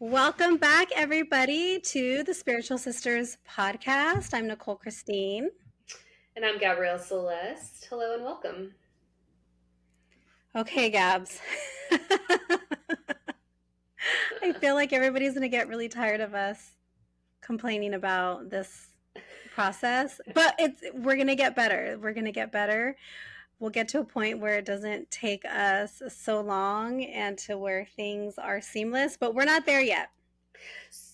Welcome back, everybody, to the Spiritual Sisters podcast. I'm Nicole Christine. And I'm Gabrielle Celeste. Hello and welcome. Okay, Gabs. I feel like everybody's going to get really tired of us complaining about this process, but we're going to get better. We're going to get better. We'll get to a point where it doesn't take us so long and to where things are seamless, but we're not there yet.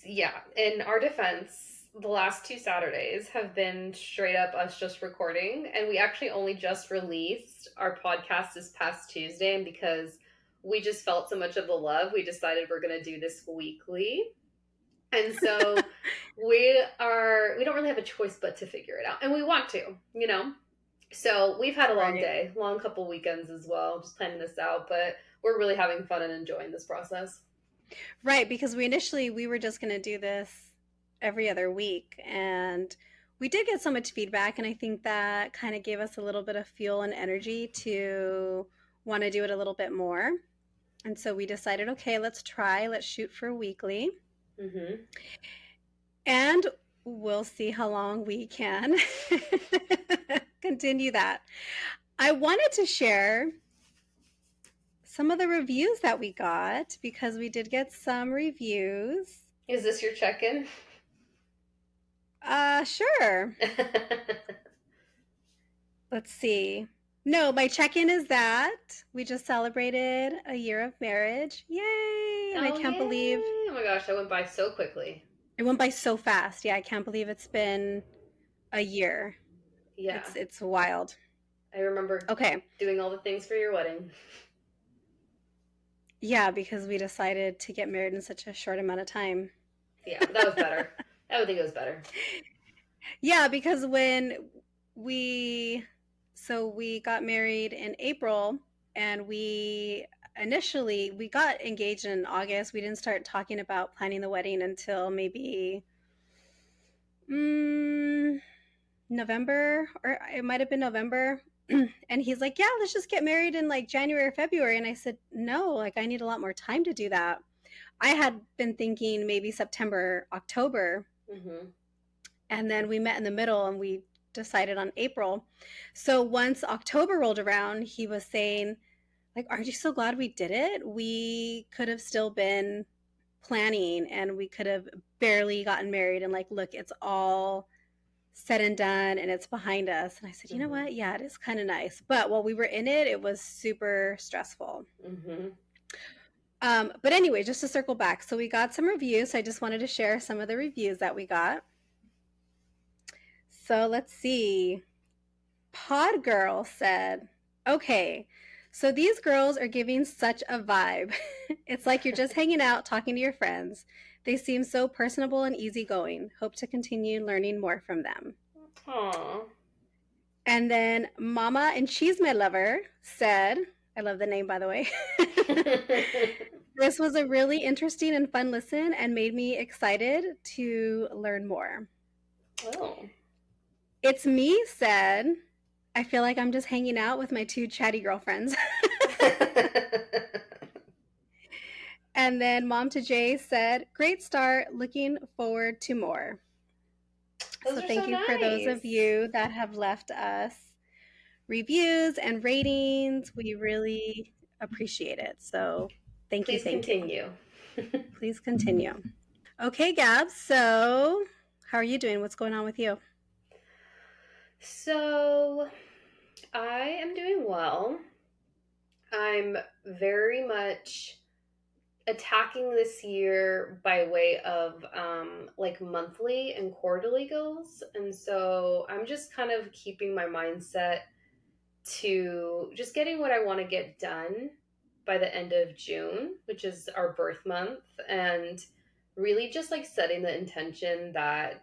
Yeah, in our defense, the last 2 Saturdays have been straight up us just recording, and we actually only just released our podcast this past Tuesday, and because we just felt so much of the love, we decided we're going to do this weekly. And so we don't really have a choice but to figure it out, and we want to. So we've had a long Right. day, long couple weekends as well, just planning this out, but we're really having fun and enjoying this process. Right, because we were just going to do this every other week, and we did get so much feedback, and I think that kind of gave us a little bit of fuel and energy to want to do it a little bit more. And so we decided, okay, let's shoot for weekly. Mm-hmm. And we'll see how long we can continue that. I wanted to share some of the reviews that we got because we did get some reviews. Is this your check-in? Sure. Let's see. No, my check-in is that we just celebrated a year of marriage. Yay! And I can't believe Oh my gosh, that went by so quickly. it went by so fast. Yeah, I can't believe it's been a year. Yeah. It's wild. I remember Okay. doing all the things for your wedding. Yeah, because we decided to get married in such a short amount of time. Yeah, that was better. I would think it was better. Yeah, because we we got married in April, and we got engaged in August. We didn't start talking about planning the wedding until maybe November, or it might have been November. And he's like, yeah, let's just get married in like January or February. And I said, no, like I need a lot more time to do that. I had been thinking maybe September, October. Mm-hmm. And then we met in the middle and we decided on April. So once October rolled around, he was saying, like, aren't you so glad we did it? We could have still been planning and we could have barely gotten married. And like, look, it's all said and done and it's behind us. And I said, you know what? Yeah, it is kind of nice. But while we were in it, it was super stressful. Mm-hmm. But anyway, just to circle back. So we got some reviews. So I just wanted to share some of the reviews that we got. So let's see. Pod Girl said, okay, so these girls are giving such a vibe. It's like you're just hanging out, talking to your friends. They seem so personable and easygoing. Hope to continue learning more from them. Aww. And then Mama and She's My Lover said, I love the name, by the way. This was a really interesting and fun listen and made me excited to learn more. Oh. It's Me said, I feel like I'm just hanging out with my two chatty girlfriends. And then Mom to Jay said, great start. Looking forward to more. So thank you for those of you that have left us reviews and ratings. We really appreciate it. So thank you. Please continue. Please continue. Okay, Gab. So how are you doing? What's going on with you? So I am doing well. I'm very much attacking this year by way of like monthly and quarterly goals. And so I'm just kind of keeping my mindset to just getting what I want to get done by the end of June, which is our birth month, and really just like setting the intention that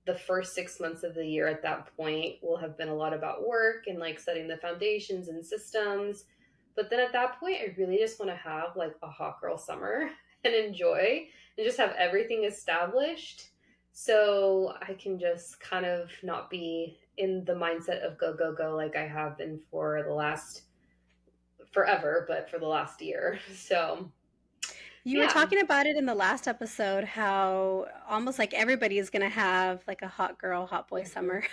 the first 6 months of the year at that point will have been a lot about work and like setting the foundations and systems. But then at that point, I really just want to have like a hot girl summer and enjoy and just have everything established so I can just kind of not be in the mindset of go, go, go like I have been for the last forever, but for the last year. So You were Yeah. talking about it in the last episode, how almost like everybody is going to have like a hot girl, hot boy Mhm. summer.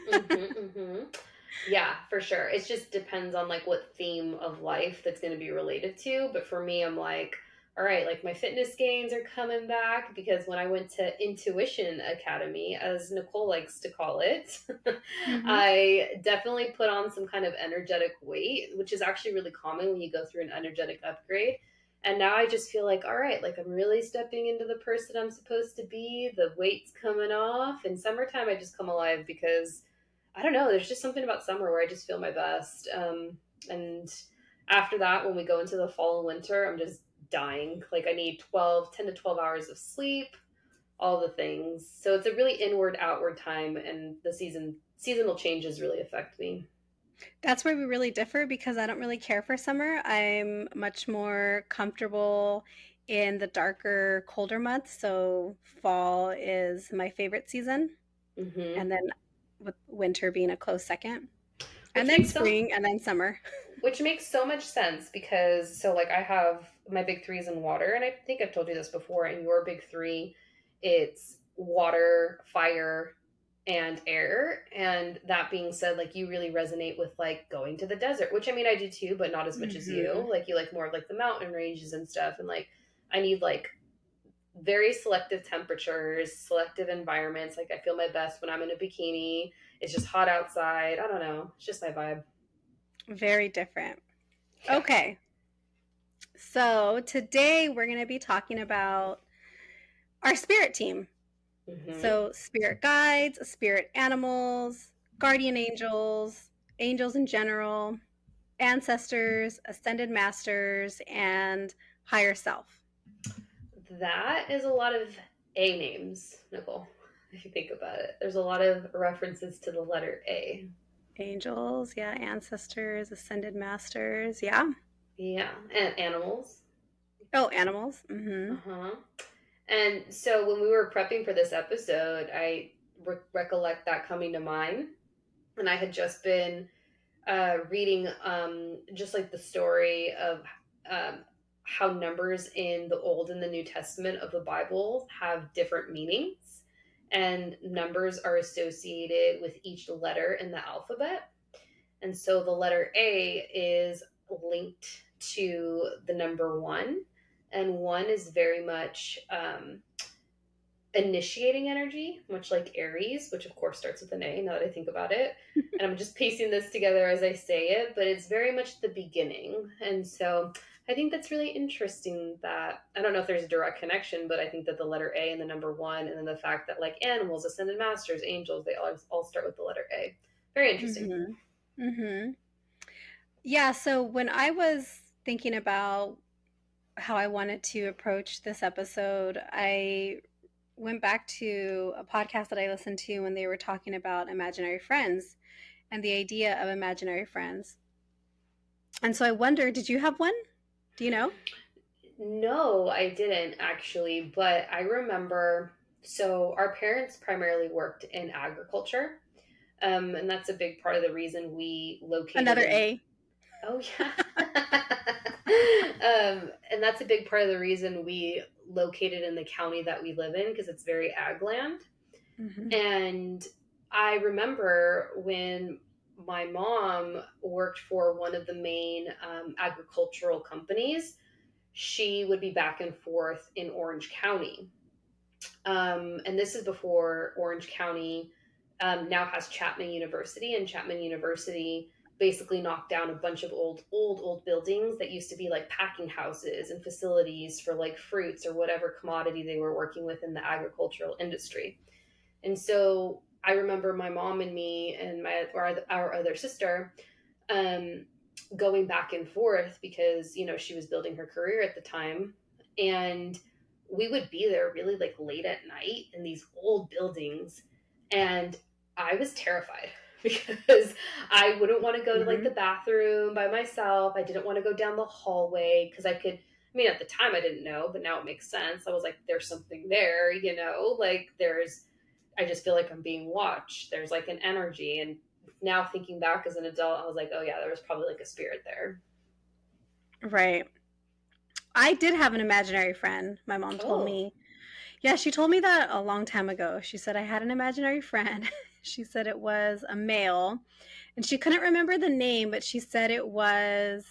Mhm, mhm. Yeah, for sure. It just depends on like what theme of life that's going to be related to. But for me, I'm like, all right, like my fitness gains are coming back because when I went to Intuition Academy, as Nicole likes to call it, Hmm. I definitely put on some kind of energetic weight, which is actually really common when you go through an energetic upgrade. And now I just feel like, all right, like I'm really stepping into the person I'm supposed to be. The weight's coming off. In summertime, I just come alive because I don't know. There's just something about summer where I just feel my best. And after that, when we go into the fall and winter, I'm just dying. Like I need 10 to 12 hours of sleep, all the things. So it's a really inward, outward time, and the seasonal changes really affect me. That's where we really differ because I don't really care for summer. I'm much more comfortable in the darker, colder months. So fall is my favorite season, Hmm. and then with winter being a close second, and Which then makes so spring, and then summer. which makes so much sense because so like I have my big threes in water, and I think I've told you this before. And your big three, it's water, fire, and air. And that being said, like you really resonate with like going to the desert, which I mean I do too, but not as much as Hmm. you. Like you like more of like the mountain ranges and stuff, and like I need like very selective temperatures, selective environments. Like I feel my best when I'm in a bikini. It's just hot outside. I don't know. It's just my vibe. Very different. Yeah. Okay, so today we're going to be talking about our spirit team. Hmm. So, spirit guides, spirit animals, guardian angels, angels in general, ancestors, ascended masters, and higher self. That is a lot of A names, Nicole, if you think about it. There's a lot of references to the letter A. Angels, yeah, ancestors, ascended masters, yeah. Yeah. And animals. Oh, animals. Uh Mm-hmm. huh. And so when we were prepping for this episode, I recollect that coming to mind. And I had just been reading just like the story of um, how numbers in the Old and the New Testament of the Bible have different meanings, and numbers are associated with each letter in the alphabet. And so the letter A is linked to the number one, and one is very much initiating energy, much like Aries, which of course starts with an A now that I think about it. And I'm just piecing this together as I say it, but it's very much the beginning. And so I think that's really interesting that I don't know if there's a direct connection, but I think that the letter A and the number one, and then the fact that like animals, ascended masters, angels, they all start with the letter A. Very interesting. Mm-hmm. Mm-hmm. Yeah, so when I was thinking about how I wanted to approach this episode, I went back to a podcast that I listened to when they were talking about imaginary friends and the idea of imaginary friends. And so I wonder, did you have one? Do you know? No, I didn't actually, but I remember so our parents primarily worked in agriculture. And that's a big part of the reason we located Another in. A. Oh yeah. And that's a big part of the reason we located in the county that we live in because it's very ag land. Hmm. And I remember when my mom worked for one of the main agricultural companies, she would be back and forth in Orange County. And this is before Orange County now has Chapman University, and Chapman University basically knocked down a bunch of old buildings that used to be like packing houses and facilities for like fruits or whatever commodity they were working with in the agricultural industry. And so I remember my mom and me and our other sister um, going back and forth because she was building her career at the time, and we would be there really like late at night in these old buildings, and I was terrified because I wouldn't want to go to like the Hmm. bathroom by myself. I didn't want to go down the hallway because I mean, at the time I didn't know, but now it makes sense. I was like, there's something there, like I just feel like I'm being watched. There's like an energy. And now thinking back as an adult, I was like, oh yeah, there was probably like a spirit there. Right. I did have an imaginary friend, my mom told Oh. me. Yeah, she told me that a long time ago. She said I had an imaginary friend. She said it was a male, and she couldn't remember the name, but she said it was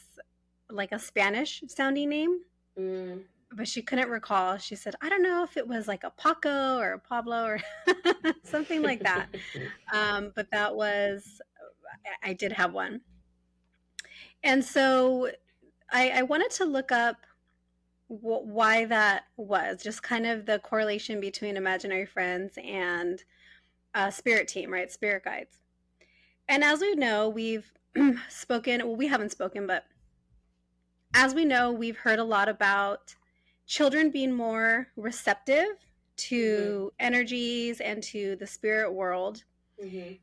like a Spanish sounding name, Mm. but she couldn't recall. She said, I don't know if it was like a Paco or a Pablo or something like that. But that was, I did have one. And so I wanted to look up why that was, just kind of the correlation between imaginary friends and spirit team, right? Spirit guides. And as we know, we've spoken, well, we haven't spoken, but as we know, we've heard a lot about children being more receptive Mhm. to energies and to the spirit world, Mhm.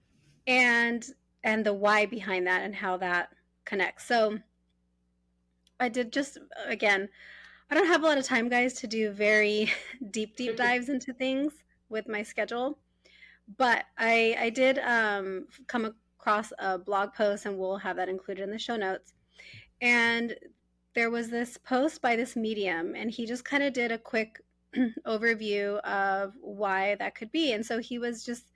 and the why behind that and how that connects. So I did just, again, I don't have a lot of time, guys, to do very deep dives into things with my schedule, but I did come across a blog post, and we'll have that included in the show notes. And there was this post by this medium, and he just kind of did a quick overview of why that could be. And so he was just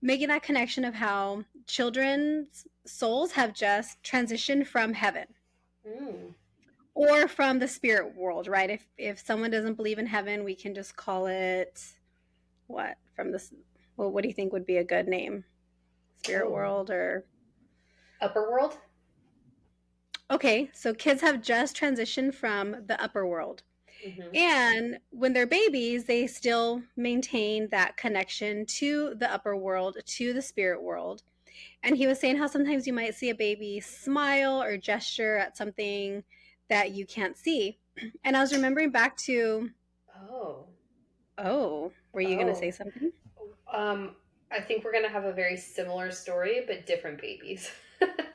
making that connection of how children's souls have just transitioned from heaven Mm. or from the spirit world, right? If someone doesn't believe in heaven, we can just call it what from this. Well, what do you think would be a good name? Spirit Oh. world or Upper world? okay, so kids have just transitioned from the upper world. Mhm. And when they're babies, they still maintain that connection to the upper world, to the spirit world. And he was saying how sometimes you might see a baby smile or gesture at something that you can't see. And I was remembering back to, Oh. oh, were you going to say Oh. something? Um, I think we're gonna have a very similar story, but different babies.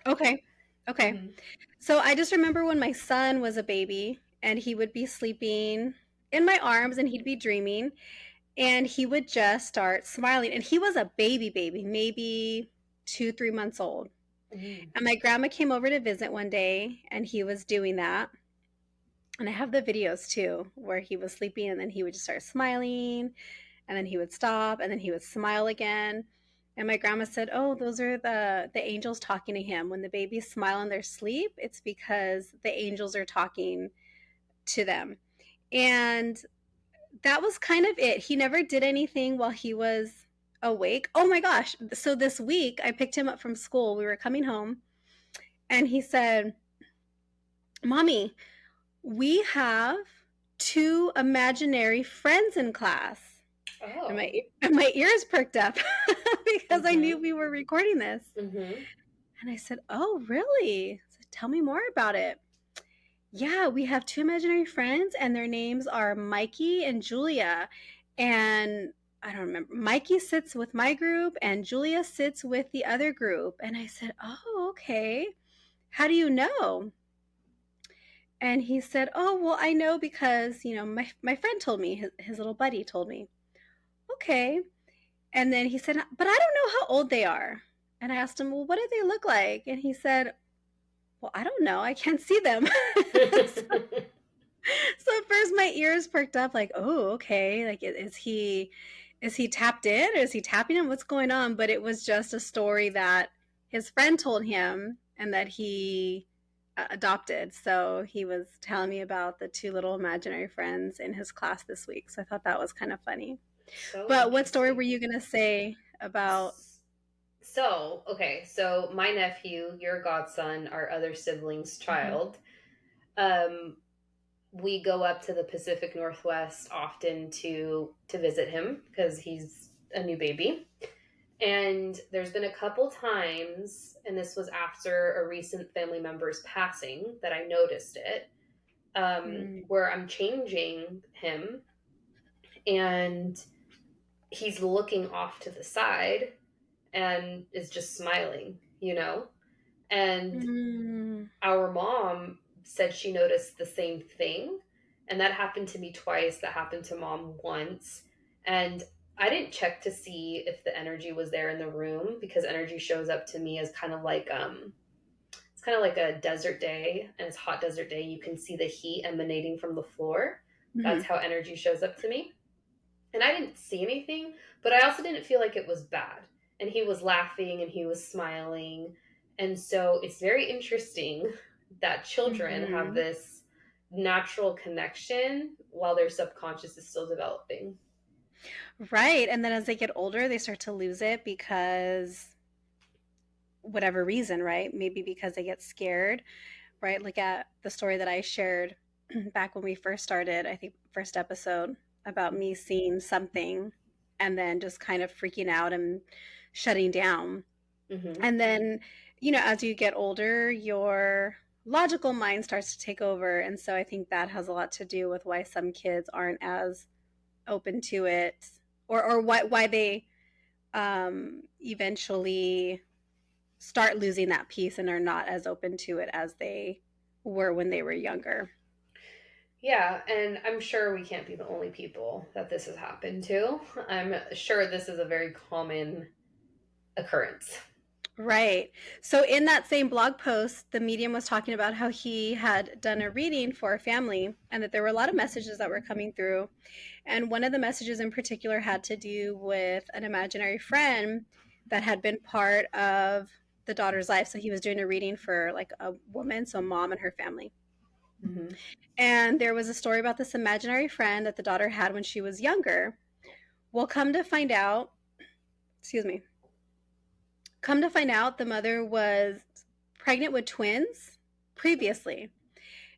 Okay. Okay. Mhm. So I just remember when my son was a baby and he would be sleeping in my arms and he'd be dreaming and he would just start smiling. And he was a baby, maybe 2, 3 months old. Mm. And my grandma came over to visit one day and he was doing that. And I have the videos too, where he was sleeping and then he would just start smiling and then he would stop and then he would smile again. And my grandma said, oh, those are the angels talking to him. When the babies smile in their sleep, it's because the angels are talking to them. And that was kind of it. He never did anything while he was awake. Oh my gosh. So this week I picked him up from school. We were coming home and he said, Mommy, we have two imaginary friends in class. And Oh. my ears perked up because I knew Mhm. we were recording this. Mhm. And I said, "Oh, really? So tell me more about it." Yeah, we have two imaginary friends, and their names are Mikey and Julia. And I don't remember. Mikey sits with my group, and Julia sits with the other group. And I said, "Oh, okay. How do you know?" And he said, "Oh, well, I know because my friend told me. His little buddy told me." Okay. And then he said, "But I don't know how old they are." And I asked him, "Well, what do they look like?" And he said, "Well, I don't know. I can't see them." So at first my ears perked up like, "Oh, okay. Like is he tapped in or is he tapping him? What's going on?" But it was just a story that his friend told him and that he adopted. So he was telling me about the two little imaginary friends in his class this week. So I thought that was kind of funny. So But what story were interesting. you going to say about So, okay, so my nephew, your godson, our other sibling's Mhm. child, um, we go up to the Pacific Northwest often to visit him because he's a new baby. And there's been a couple times, and this was after a recent family member's passing that I noticed it, Mm. where I'm changing him and he's looking off to the side and is just smiling, you know? And Mm. our mom said she noticed the same thing. And that happened to me twice. That happened to mom once. And I didn't check to see if the energy was there in the room because energy shows up to me as kind of like it's kind of like a desert day, and it's a hot desert day. You can see the heat emanating from the floor. That's Mhm. how energy shows up to me. And I didn't see anything, but I also didn't feel like it was bad. And he was laughing and he was smiling. And so it's very interesting that children have Mhm. this natural connection while their subconscious is still developing. Right. And then as they get older, they start to lose it because whatever reason, right? Maybe because they get scared, right? Like at the story that I shared back when we first started, I think first episode about me seeing something and then just kind of freaking out and shutting down. Mm-hmm. And then, as you get older, your logical mind starts to take over. And so I think that has a lot to do with why some kids aren't as open to it, or why they eventually start losing that piece and are not as open to it as they were when they were younger. Yeah, and I'm sure we can't be the only people that this has happened to. I'm sure this is a very common occurrence. Right. So in that same blog post, the medium was talking about how he had done a reading for a family and that there were a lot of messages that were coming through. And one of the messages in particular had to do with an imaginary friend that had been part of the daughter's life. So he was doing a reading for like a woman, so a mom and her family. Mm-hmm. And there was a story about this imaginary friend that the daughter had when she was younger. Well, excuse me, come to find out, the mother was pregnant with twins previously.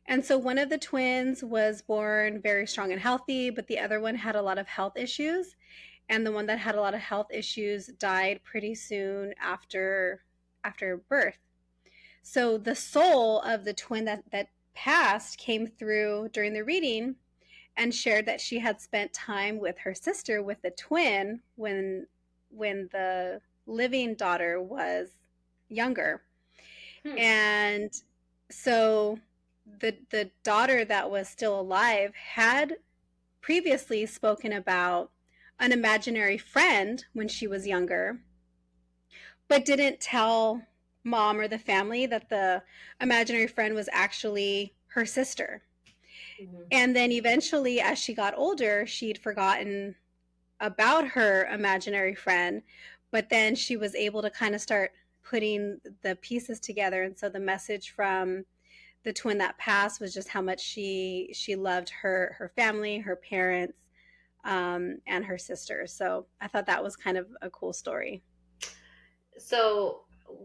And so one of the twins was born very strong and healthy, but the other one had a lot of health issues. And the one that had a lot of health issues died pretty soon after birth. So the soul of the twin that passed came through during the reading and shared that she had spent time with her sister with the twin when the living daughter was younger. Hmm. And so the daughter that was still alive had previously spoken about an imaginary friend when she was younger, but didn't tell mom or the family that the imaginary friend was actually her sister. Mm-hmm. And then eventually, as she got older, she'd forgotten about her imaginary friend, but then she was able to kind of start putting the pieces together. And so the message from the twin that passed was just how much she loved her family, her parents, and her sisters. So I thought that was kind of a cool story. So,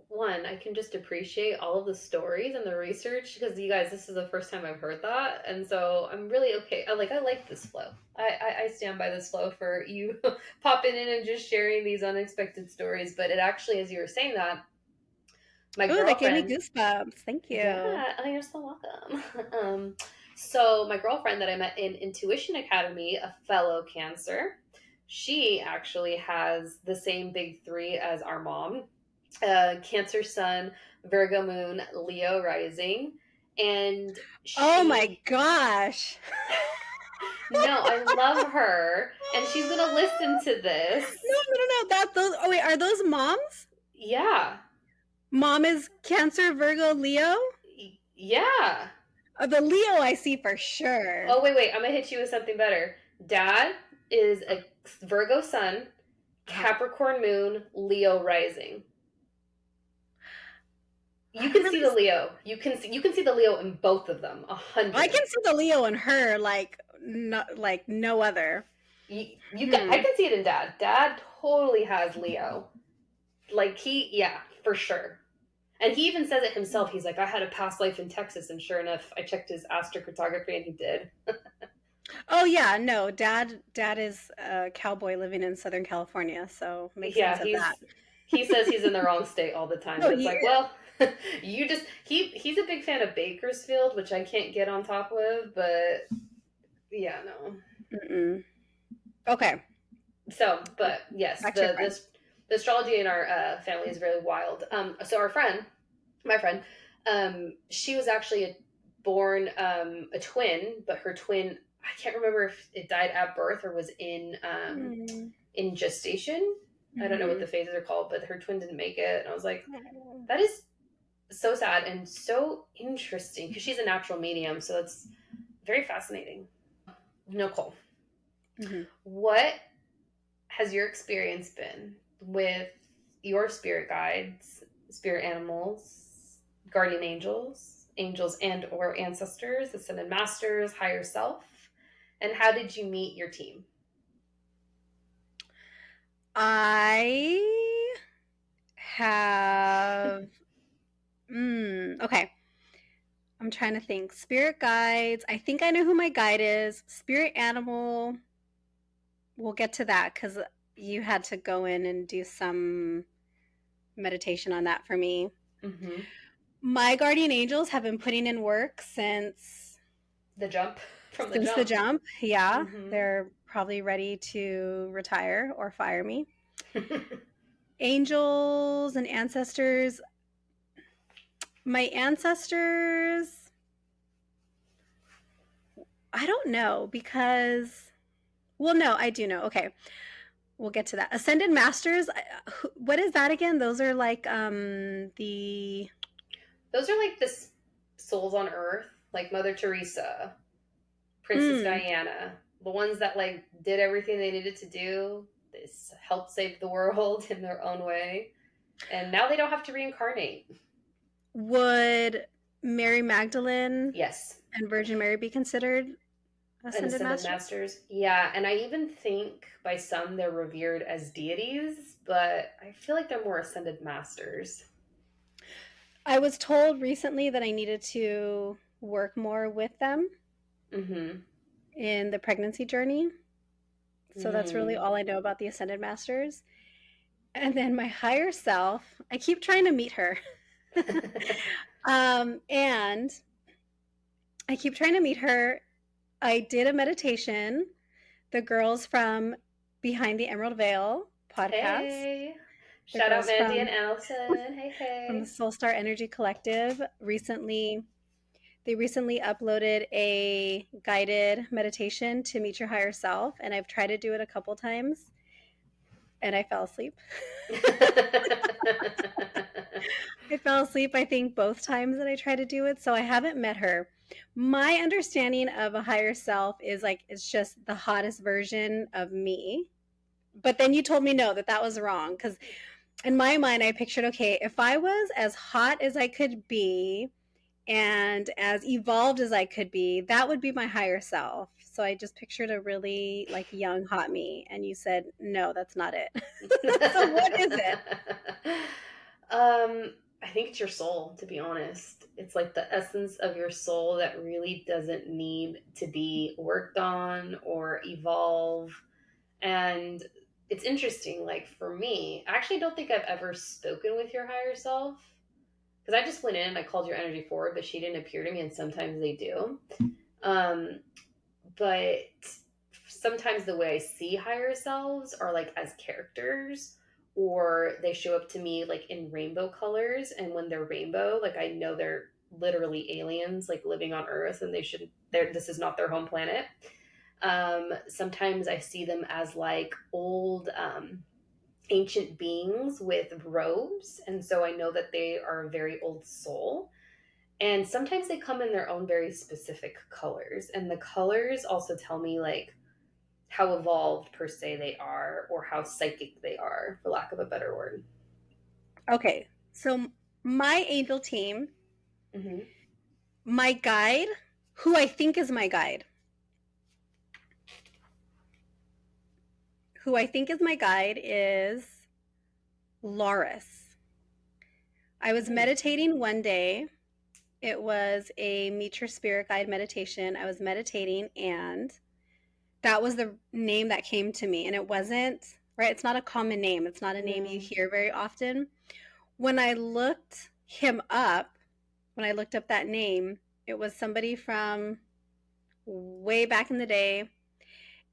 one, I can just appreciate all of the stories and the research because you guys, this is the first time I've heard that, and so I'm really okay. I like this flow. I stand by this flow for you popping in and just sharing these unexpected stories. But it actually, as you were saying that, my Oh, that gave me girlfriend, goosebumps. Thank you. yeah, oh, you're so welcome. So my girlfriend that I met in Intuition Academy, a fellow Cancer, she actually has the same big three as our mom, Cancer Sun, Virgo Moon, Leo Rising. And Oh my she, gosh. no, I love her. And she's going to listen to No, this. no, no, no. That those. Oh wait, are those moms? Yeah. Mom is Cancer, Virgo, Leo. Yeah. The Leo I see for sure. Oh, wait. I'm going to hit you with something better. Dad is a Virgo Sun, Uh-huh. Capricorn Moon, Leo Rising. I You don't can see really. the Leo. You can see the Leo in both of them. A I hundred. can see the Leo in her like no other. I Hmm. can see it in Dad. Dad totally has Leo. Like yeah, for sure. And he even says it himself. He's like, I had a past life in Texas, and sure enough, I checked his astrocartography, and he did. Oh yeah, no, dad is a cowboy living in Southern California, so makes Yeah, sense of that. he says he's in the wrong state all the time, No, but it's he like, is. well, he's a big fan of Bakersfield, which I can't get on top with, but yeah, no. Mm-mm. Okay, So, but yes, back to your friend. the astrology in our family is very wild. So our friend, my friend, she was actually born a twin, but her twin, I can't remember if it died at birth or was in gestation. I don't know what Mm-hmm. the phases are called, but her twin didn't make it, and I was like, that is so sad and so interesting because she's a natural medium, so it's very fascinating. Nicole, Mm-hmm. what has your experience been with your spirit guides, spirit animals, guardian angels, angels and or ancestors, ascended masters, higher self? And how did you meet your team? I have, okay. I'm trying to think. Spirit guides. I think I know who my guide is. Spirit animal. We'll get to that because you had to go in and do some meditation on that for me. Mm-hmm. My guardian angels have been putting in work The jump from the since the jump. jump. Yeah, Mm-hmm. they're probably ready to retire or fire me. Angels and ancestors. My ancestors, I don't know because, well, no, I do know. Okay, we'll get to that. Ascended masters. What is that again? Those are like the. Those are like the souls on Earth, like Mother Teresa, Princess Mm, Diana, the ones that like did everything they needed to do. They helped save the world in their own way, and now they don't have to reincarnate. would Mary Magdalene Yes, and Virgin Mary be considered and ascended ascended masters? masters. Yeah, and I even think by some they're revered as deities, but I feel like they're more ascended masters. I was told recently that I needed to work more with them Mm-hmm. in the pregnancy journey. So that's really Mm. all I know about the ascended masters. And then my higher self, I keep trying to meet her. And I keep trying to meet her. I did a meditation. The girls from Behind the Emerald Veil podcast, Hey, the shout out girls Mandy and Allison. Hey, from the hey. Soul Star Energy Collective they recently uploaded a guided meditation to meet your higher self, and I've tried to do it a couple times and I fell asleep. I fell asleep, I think, both times that I tried to do it, so I haven't met her. My understanding of a higher self is like it's just the hottest version of me. But then you told me no, that that was wrong because in my mind, I pictured okay, if I was as hot as I could be and as evolved as I could be, that would be my higher self. So I just pictured a really like young hot me, and you said no, that's not it. So what is it? I think it's your soul, to be honest. It's like the essence of your soul that really doesn't need to be worked on or evolve. And it's interesting, like for me, I actually don't think I've ever spoken with your higher self. Because I just went in and I called your energy forward, but she didn't appear to me, and sometimes they do. Um, but sometimes the way I see higher selves are like as characters, or they show up to me like in rainbow colors. And when they're rainbow, like I know they're literally aliens, like living on Earth, and this is not their home planet. Sometimes I see them as like old, ancient beings with robes. And so I know that they are a very old soul, and sometimes they come in their own very specific colors, and the colors also tell me like how evolved per se they are, or how psychic they are, for lack of a better word. Okay, so my angel team, Mm-hmm. my guide, who I think is my guide, who I think is my guide is Loris. I was Mm. meditating one day. It was a Meet Your Spirit Guide meditation. I was meditating, and that was the name that came to me. And it wasn't, right? It's not a common name, it's not a name you No. hear very often. When I looked him up, when I looked up that name, it was somebody from way back in the day.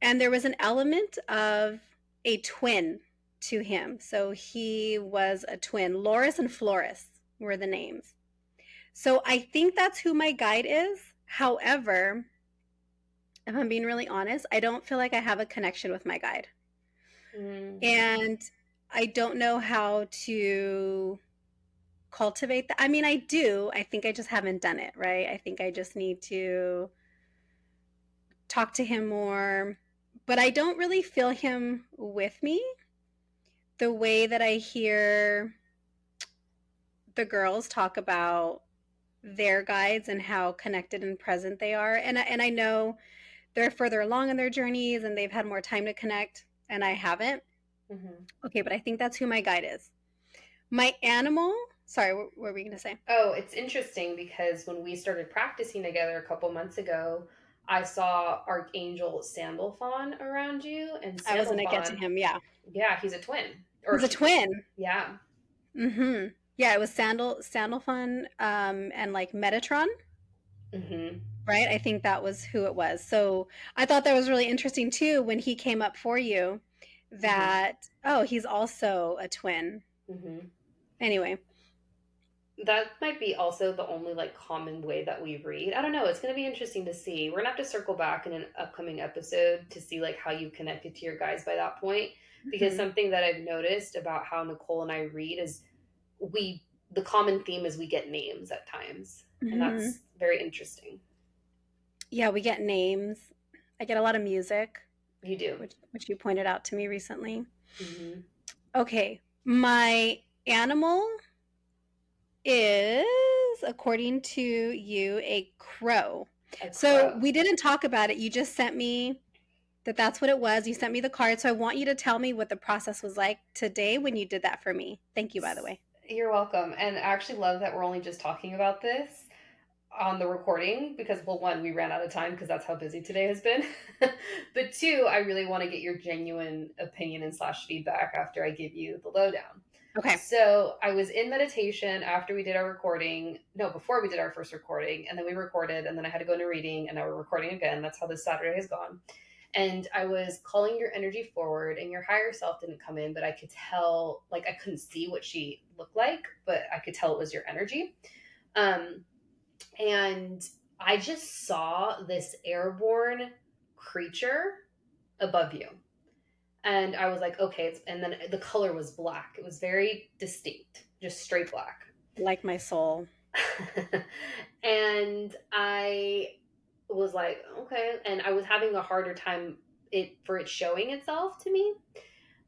And there was an element of a twin to him. So he was a twin. Loris and Floris were the names. So I think that's who my guide is. However, if I'm being really honest, I don't feel like I have a connection with my guide. Mm. And I don't know how to cultivate that. I mean, I do. I think I just haven't done it, right? I think I just need to talk to him more. But I don't really feel him with me the way that I hear the girls talk about their guides and how connected and present they are. And I know they're further along in their journeys and they've had more time to connect and I haven't. Hmm. Okay, but I think that's who my guide is. My animal, sorry, what were we going to say? Oh, it's interesting because when we started practicing together a couple months ago, I saw Archangel Sandalphon around you, and I was going to get to Sandalphon, him. Yeah. yeah, he's a twin, or He's a she, twin. yeah. Mm-hmm. Yeah, it was Sandalphon and like Metatron, Hmm. right? I think that was who it was. So I thought that was really interesting too when he came up for you Hmm. that, oh, he's also a twin. Hmm. Anyway, That might be also the only like common way that we read. I don't know. It's going to be interesting to see. We're gonna have to circle back in an upcoming episode to see like how you connected to your guys by that point. Because mm-hmm. something that I've noticed about how Nichole and I read is we the common theme is we get names at times, and Mm-hmm. that's very interesting. Yeah, we get names. I get a lot of music, You do. which you pointed out to me recently. Hmm. Okay, my animal is, according to you, a crow. A So crow. we didn't talk about it. You just sent me that that's what it was. You sent me the card. So I want you to tell me what the process was like today when you did that for me. Thank you, by the way. You're welcome. And I actually love that we're only just talking about this on the recording because, well, one, we ran out of time because that's how busy today has been. But two, I really want to get your genuine opinion and slash feedback after I give you the lowdown. Okay. So I was in meditation after we did our recording. No, before we did our first recording, and then we recorded, and then I had to go into reading, and now we're recording again. That's how this Saturday has gone. And I was calling your energy forward, and your higher self didn't come in, but I could tell, like, I couldn't see what she looked like, but I could tell it was your energy. Um, and I just saw this airborne creature above you. And I was like, okay, and then the color was black. It was very distinct, just straight black. Like my soul. And I was like, okay. And I was having a harder time it showing itself to me.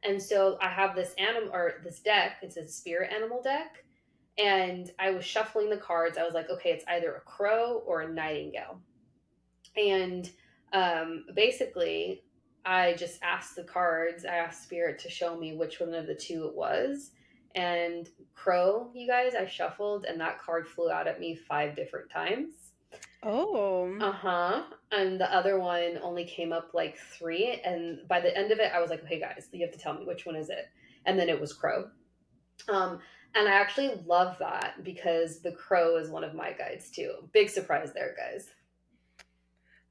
And so I have this animal or this deck. It's a spirit animal deck. And I was shuffling the cards. I was like, okay, it's either a crow or a nightingale. And basically, I just asked the cards, I asked Spirit to show me which one of the two it was. And Crow, you guys, I shuffled and that card flew out at me 5 different times. Oh, Uh-huh. And the other one only came up like three. And by the end of it, I was like, okay, guys, you have to tell me which one is it. And then it was Crow. Um, and I actually love that because the crow is one of my guides too. Big surprise there, guys.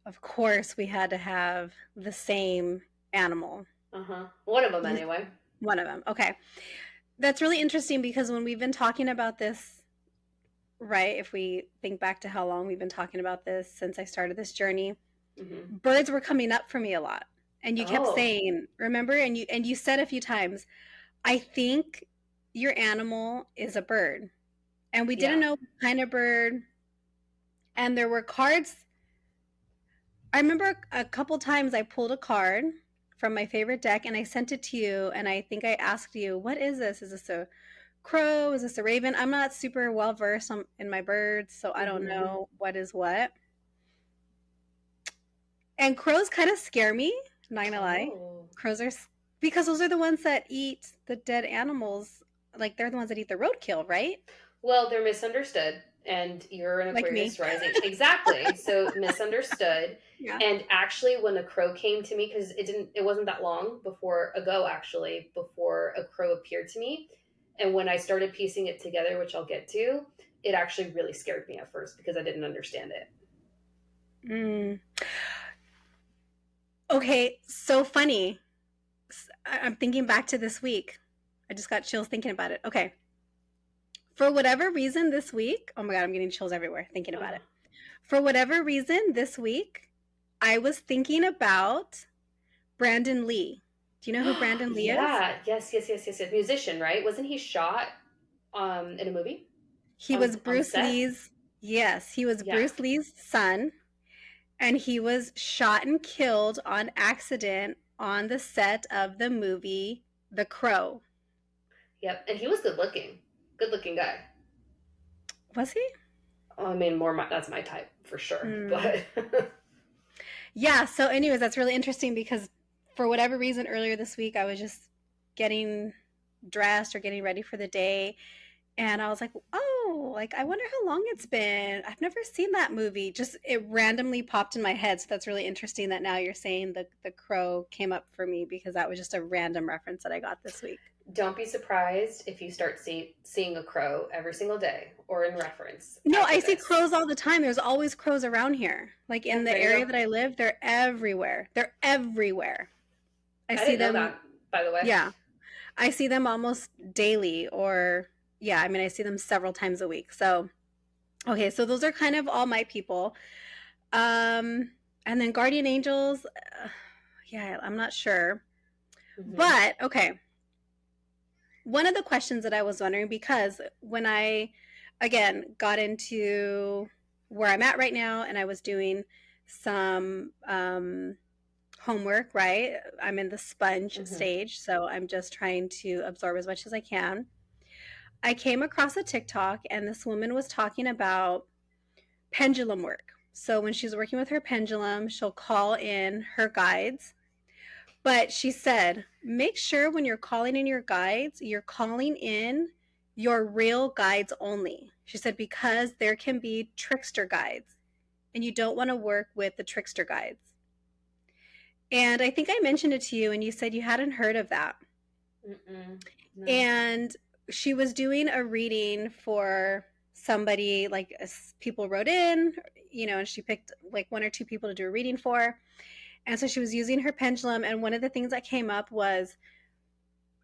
of course we had to have the same animal. Uh-huh. One of them anyway. One of them. Okay. That's really interesting because when we've been talking about this, right, if we think back to how long we've been talking about this since I started this journey, Hmm. birds were coming up for me a lot. And you kept Oh, saying, remember, and you said a few times, I think your animal is a bird. And we didn't yeah. know what kind of bird. And there were cards. I remember a couple times I pulled a card from my favorite deck and I sent it to you. And I think I asked you, what is this? Is this a crow? Is this a raven? I'm not super well versed in my birds, so I don't Hmm. know what is what. And crows kind of scare me, not gonna lie. Oh. Crows are, because those are the ones that eat the dead animals. Like they're the ones that eat the roadkill, right? Well, they're misunderstood, and you're an Like me. Aquarius rising. Exactly. So misunderstood. Yeah. And actually, when a crow came to me, because it wasn't that long actually, before a crow appeared to me. And when I started piecing it together, which I'll get to, it actually really scared me at first because I didn't understand it. Mm. Okay, so funny. I'm thinking back to this week. I just got chills thinking about it. Okay. For whatever reason this week, oh my God, I'm getting chills everywhere thinking about Uh, it. For whatever reason this week, I was thinking about Brandon Lee. Do you know who Brandon Lee is? yeah. Yes. Yes. Yes. Yes. Yes. Musician, right? Wasn't he shot in a movie? He was On Bruce set? Lee's, yes, he was Yeah. Bruce Lee's son, and he was shot and killed on accident on the set of the movie The Crow. Yep. And he was good looking. Good looking guy. Was he? I mean, more that's my type for sure. Hmm. But Yeah, so anyways, that's really interesting because for whatever reason earlier this week I was just getting dressed or getting ready for the day and I was like, "Oh, like I wonder how long it's been. I've never seen that movie." Just it randomly popped in my head. So that's really interesting that now you're saying the crow came up for me because that was just a random reference that I got this week. don't be surprised if you start seeing a crow every single day or in reference No, after I see this. crows all the time. There's always crows around here. Like Yeah, in the there you area go. that I live, they're everywhere. They're everywhere. I I see didn't know them, that, by the way. yeah. I see them almost daily or yeah, I mean I see them several times a week. So, okay, so those are kind of all my people. Um and then guardian angels, yeah, I'm not sure. Hmm. But okay, one of the questions that I was wondering because when I again got into where I'm at right now and I was doing some homework, right? I'm in the sponge Hmm. stage, so I'm just trying to absorb as much as I can. I came across a TikTok and this woman was talking about pendulum work. So when she's working with her pendulum, she'll call in her guides. But she said, make sure when you're calling in your guides, you're calling in your real guides only. She said, because there can be trickster guides and you don't want to work with the trickster guides. And I think I mentioned it to you and you said you hadn't heard of that. Mm-mm. No. And she was doing a reading for somebody, like people wrote in, and she picked like one or two people to do a reading for. And so she was using her pendulum. And one of the things that came up was,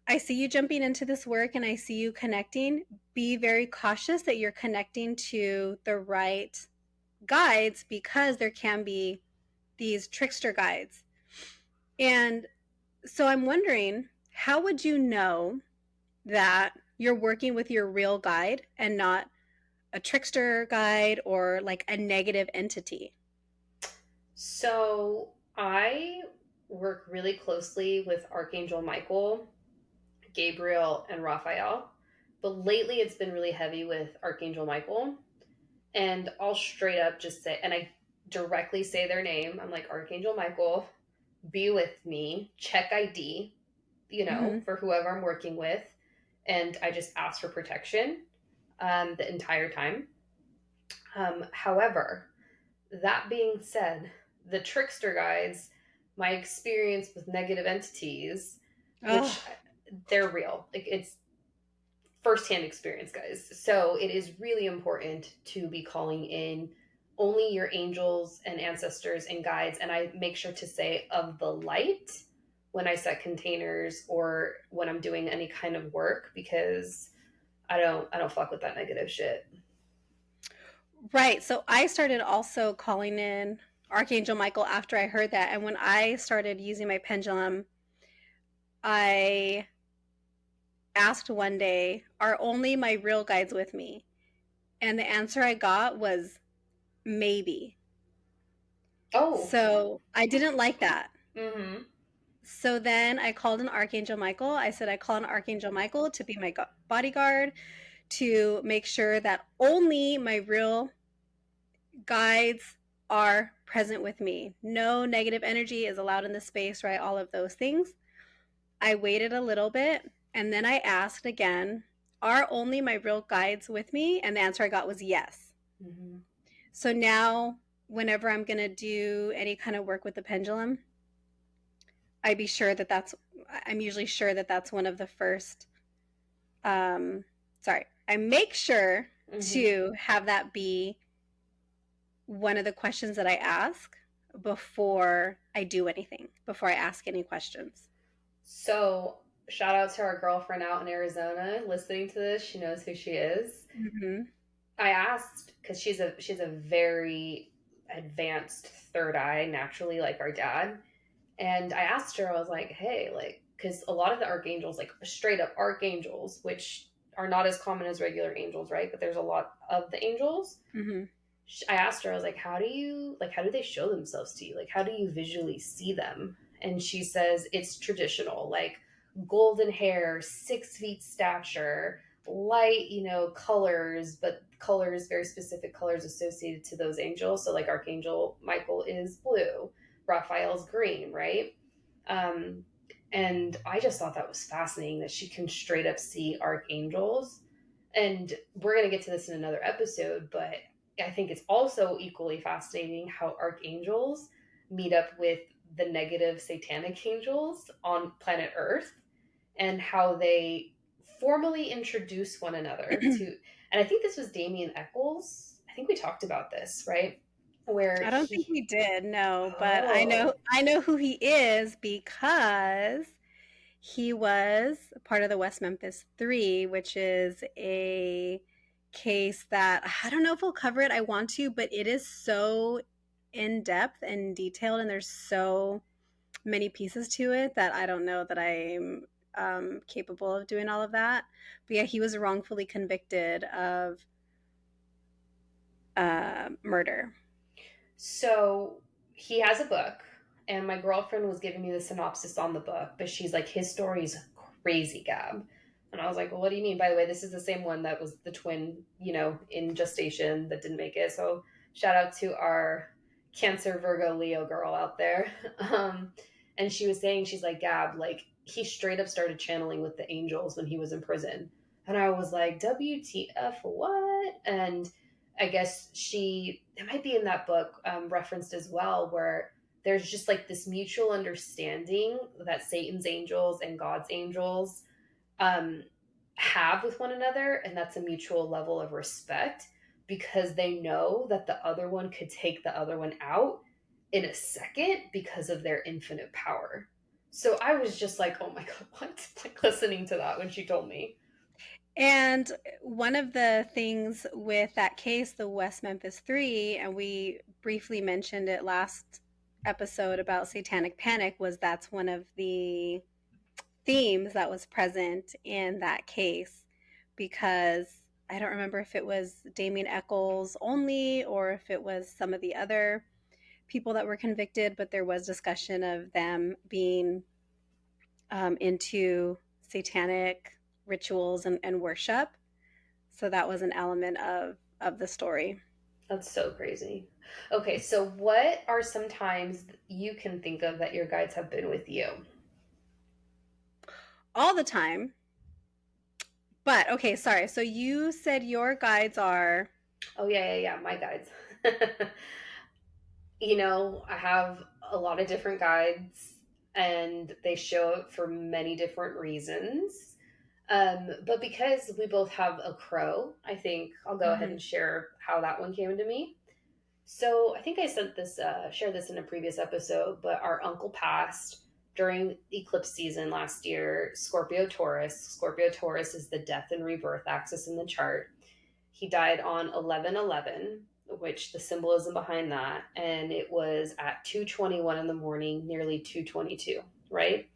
I see you jumping into this work and I see you connecting. Be very cautious that you're connecting to the right guides because there can be these trickster guides. And so I'm wondering, how would you know that you're working with your real guide and not a trickster guide or like a negative entity? So I work really closely with Archangel Michael, Gabriel, and Raphael. But lately it's been really heavy with Archangel Michael. And I'll straight up just say, and I directly say their name. I'm like, Archangel Michael, be with me, check ID, Mm-hmm. for whoever I'm working with. And I just ask for protection the entire time. However, that being said, the trickster guides, my experience with negative entities, Oh, which they're real. Like it's firsthand experience, guys. So it is really important to be calling in only your angels and ancestors and guides. And I make sure to say of the light when I set containers or when I'm doing any kind of work because I don't fuck with that negative shit. right. So I started also calling in Archangel Michael after I heard that. And when I started using my pendulum, I asked one day, are only my real guides with me? And the answer I got was maybe. Oh. So I didn't like that. Mm-hmm. So then I called an Archangel Michael. I said, I call an Archangel Michael to be my bodyguard, to make sure that only my real guides are present with me. No negative energy is allowed in the space, right? All of those things. I waited a little bit and then I asked again, are only my real guides with me? And the answer I got was yes. Mm-hmm. So now, whenever I'm going to do any kind of work with the pendulum, I'm usually sure that that's one of the first, um, sorry, I make sure Mm-hmm. to have that be one of the questions that I ask before I do anything, before I ask any questions. So shout out to our girlfriend out in Arizona listening to this. She knows who she is. Mm-hmm. I asked because she's a very advanced third eye naturally like our dad, and I asked her. I was like, hey, like, because a lot of the archangels, like straight up archangels, which are not as common as regular angels, right? But there's a lot of the angels. Hmm. I asked her, I was like, how do they show themselves to you? Like, how do you visually see them? And she says it's traditional, like golden hair, 6 feet stature, light, colors, but colors, very specific colors associated to those angels. So, like, Archangel Michael is blue, Raphael's green, right? Um, and I just thought that was fascinating that she can straight up see archangels. And we're going to get to this in another episode, but I think it's also equally fascinating how archangels meet up with the negative satanic angels on planet Earth and how they formally introduce one another to. And I think this was Damien Eccles. I think we talked about this, right? Where I don't think he, we did, no, but oh, I know who he is because he was part of the West Memphis Three, which is a case that I don't know if we'll cover it. I want to, but it is so in depth and detailed, and there's so many pieces to it that I don't know that I'm capable of doing all of that. But yeah, he was wrongfully convicted of murder. so he has a book, and my girlfriend was giving me the synopsis on the book, but she's like, his story is crazy, Gab. And I was like, well, what do you mean? By the way, this is the same one that was the twin, in gestation that didn't make it. So shout out to our Cancer, Virgo, Leo girl out there. Um, and she was saying, she's like, Gab, like, he straight up started channeling with the angels when he was in prison. And I was like, WTF, what? And I guess it might be in that book, referenced as well, where there's just like this mutual understanding that Satan's angels and God's angels um, have with one another. And that's a mutual level of respect because they know that the other one could take the other one out in a second because of their infinite power. So I was just like, oh my God, what? Like listening to that when she told me. And one of the things with that case, the West Memphis Three, and we briefly mentioned it last episode about satanic panic, was that's one of the themes that was present in that case because I don't remember if it was Damien Eccles only or if it was some of the other people that were convicted, but there was discussion of them being into satanic rituals and worship. So that was an element of the story. That's so crazy. Okay, so what are some times you can think of that your guides have been with you? All the time. But okay, sorry. So you said your guides are Oh, yeah, yeah, yeah, my guides. I have a lot of different guides and they show up for many different reasons. But because we both have a crow, I think I'll go ahead mhm, and share how that one came to me. So I think I shared this in a previous episode, but our uncle passed during eclipse season last year, Scorpio Taurus. Scorpio Taurus is the death and rebirth axis in the chart. He died on 11/11, which the symbolism behind that, and it was at 2:21 in the morning, nearly 2:22, right?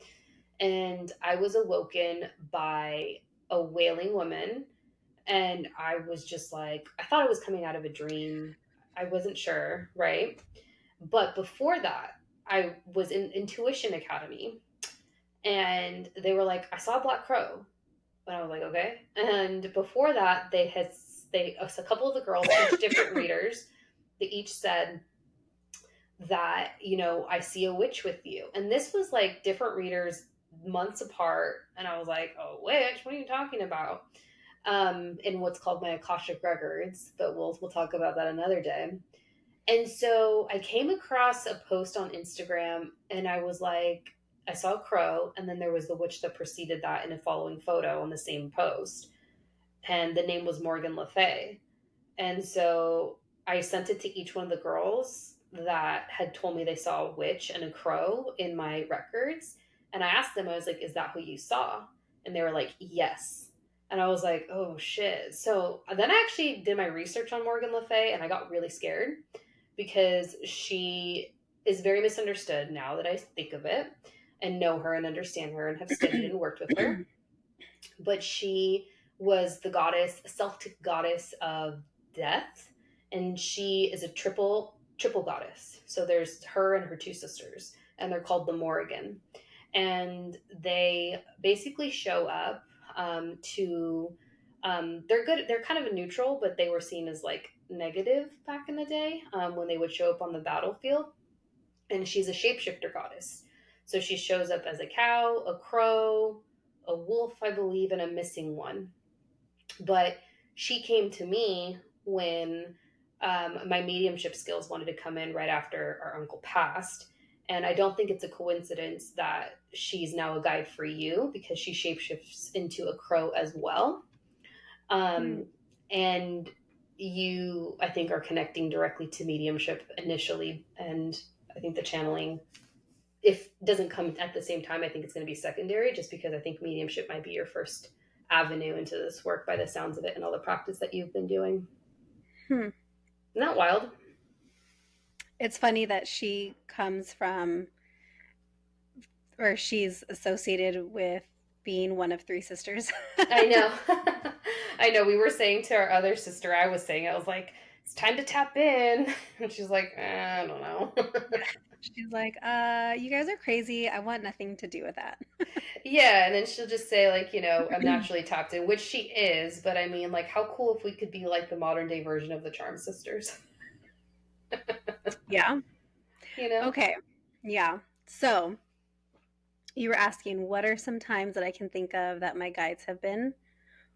And I was awoken by a wailing woman, and I was just like, I thought it was coming out of a dream. I wasn't sure, right? But before that, I was in Intuition Academy, and they were like, I saw a black crow. And I was like, okay. And before that, a couple of the girls, each different readers, they each said that, I see a witch with you. And this was like different readers months apart. And I was like, oh, witch, what are you talking about? In what's called my Akashic records, but we'll talk about that another day. And so I came across a post on Instagram and I was like, I saw a crow, and then there was the witch that preceded that in a following photo on the same post. And the name was Morgan Le Fay. And so I sent it to each one of the girls that had told me they saw a witch and a crow in my records. And I asked them, I was like, is that who you saw? And they were like, yes. And I was like, oh shit. So then I actually did my research on Morgan Le Fay and I got really scared because she is very misunderstood now that I think of it and know her and understand her and have studied and worked with her. But she was the goddess, Celtic goddess of death, and she is a triple goddess. So there's her and her two sisters, and they're called the Morrigan, and they basically show up to. They're good. They're kind of a neutral, but they were seen as like negative back in the day when they would show up on the battlefield. And she's a shapeshifter goddess. So she shows up as a cow, a crow, a wolf, I believe, and a missing one. But she came to me when my mediumship skills wanted to come in right after our uncle passed. And I don't think it's a coincidence that she's now a guide for you because she shapeshifts into a crow as well. Hmm. Um, and you, I think, are connecting directly to mediumship initially. And I think the channeling, if it doesn't come at the same time, I think it's going to be secondary just because I think mediumship might be your first avenue into this work by the sounds of it and all the practice that you've been doing. Hmm. Isn't that wild? It's funny that she comes from, or she's associated with being one of three sisters. I know. I know. We were saying to our other sister, I was saying, I was like, it's time to tap in. And she's like, I don't know. Yeah. She's like, you guys are crazy. I want nothing to do with that. Yeah. And then she'll just say, like, I'm naturally tapped in, which she is. But I mean, like, how cool if we could be like the modern day version of the Charm Sisters, Yeah. you know? Okay. Yeah. So you were asking, what are some times that I can think of that my guides have been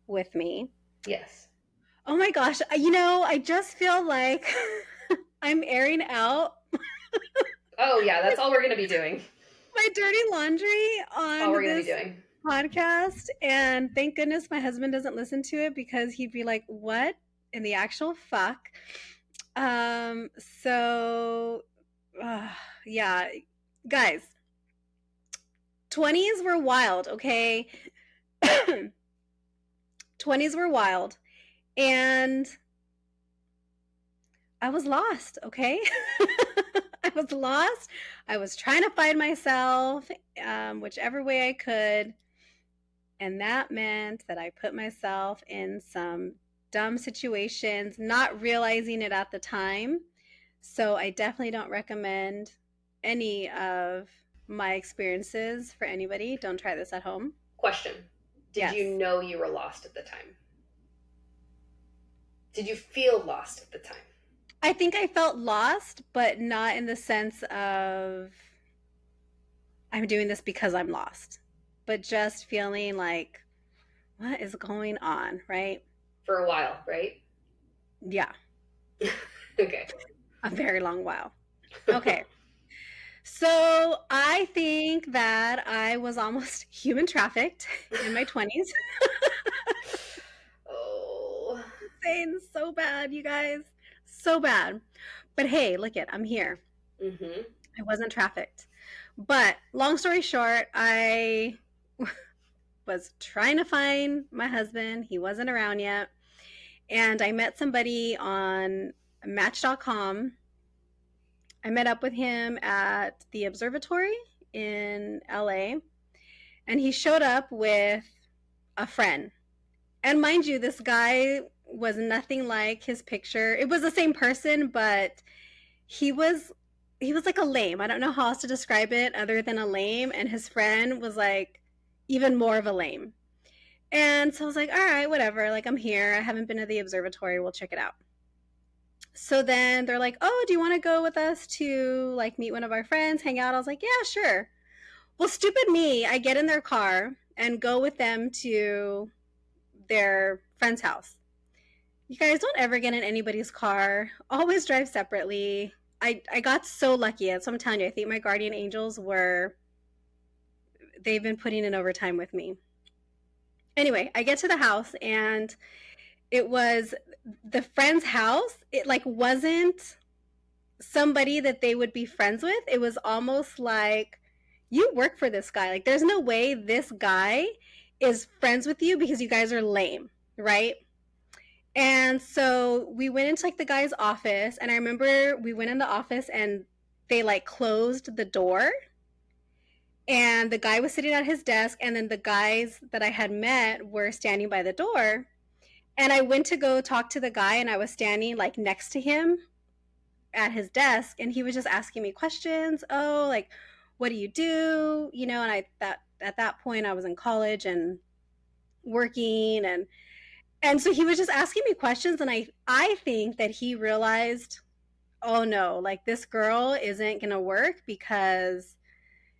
with me? Yes. Oh my gosh. I just feel like I'm airing out Oh, yeah. That's all we're going to be doing. my dirty laundry That's all we're on going to be this doing. podcast. And thank goodness my husband doesn't listen to it because he'd be like, what in the actual fuck? So, uh, yeah, guys, 20s were wild, okay? 20s were wild. And I was lost, okay? I was lost. I was trying to find myself whichever way I could. And that meant that I put myself in some dumb situations, not realizing it at the time. So I definitely don't recommend any of my experiences for anybody. Don't try this at home. Question. Did you Yes. know you were lost at the time? Did you feel lost at the time? I think I felt lost, but not in the sense of I'm doing this because I'm lost, but just feeling like, what is going on, right? For a while, right? Yeah, Okay. a very long while. Okay. So I think that I was almost human trafficked in my 20s. Oh. Insane, so bad, you guys. So bad. But hey, look it, I'm here. Mm-hmm. I wasn't trafficked. But long story short, I was trying to find my husband. He wasn't around yet. And I met somebody on Match.com. I met up with him at the observatory in LA, and he showed up with a friend. And mind you, this guy was nothing like his picture. It was the same person, but he was he was like a lame. I don't know how else to describe it other than a lame, and his friend was like even more of a lame. And so I was like, all right, whatever. Like, I'm here. I haven't been to the observatory. We'll check it out. So then they're like, oh, do you want to go with us to like meet one of our friends, hang out? I was like, yeah, sure. Well, stupid me, I get in their car and go with them to their friend's house. You guys don't ever get in anybody's car. Always drive separately. I got so lucky. So I'm telling you, I think my guardian angels they've been putting in overtime with me. Anyway, I get to the house and it was the friend's house. It like wasn't somebody that they would be friends with. It was almost like you work for this guy. Like there's no way this guy is friends with you because you guys are lame, right? And so we went into like the guy's office, and I remember we went in the office and they like closed the door, And the guy was sitting at his desk, and then the guys that I had met were standing by the door. And I went to go talk to the guy, and I was standing like next to him at his desk, and he was just asking me questions. Oh, like, what do you do? And I that at that point I was in college and working, and so he was just asking me questions, and I think that he realized, oh no, like this girl isn't gonna work because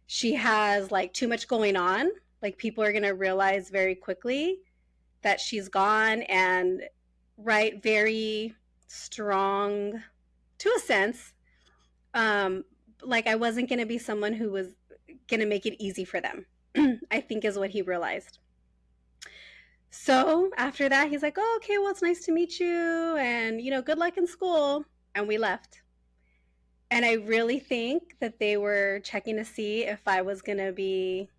she has like too much going on. Like people are gonna realize very quickly that she's gone, and right, very strong to a sense. Um, like I wasn't gonna be someone who was gonna make it easy for them. I think is what he realized. So after that, he's like, "Oh, okay, well, it's nice to meet you, and good luck in school." And we left. And I really think that they were checking to see if I was gonna be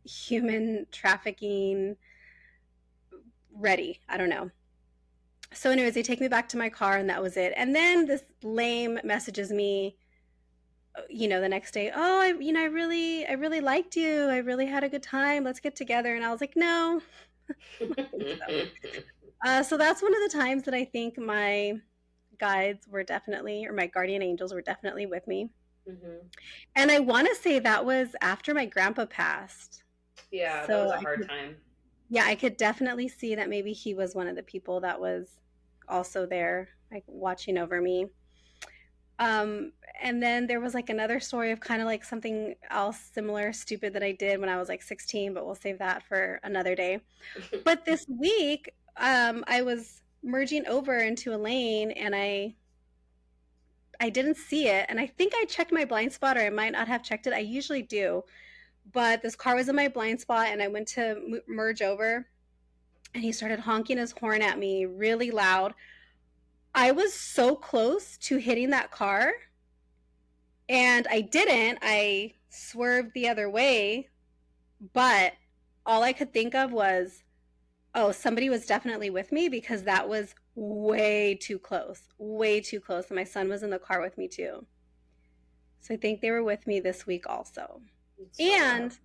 human trafficking ready. I don't know. So, anyways, they take me back to my car, and that was it. And then this lame messages me, the next day. Oh, I really liked you. I really had a good time. Let's get together. And I was like, no, I don't think so. So that's one of the times that I think my guides were definitely, or my guardian angels were definitely with me. Hmm. And I want to say that was after my grandpa passed. Yeah, that was So a hard time. yeah, I could definitely see that maybe he was one of the people that was also there, like watching over me. Um, and then there was like another story of kind of like something else similar, stupid that I did when I was like 16, but we'll save that for another day. But this week, I was merging over into a lane, and I didn't see it, and I think I checked my blind spot, or I might not have checked it. I usually do, but this car was in my blind spot, and I went to merge over, and he started honking his horn at me really loud. I was so close to hitting that car, and I didn't. I swerved the other way, but all I could think of was, oh, somebody was definitely with me because that was way too close, way too close. And my son was in the car with me too. So I think they were with me this week also. It's so wild. And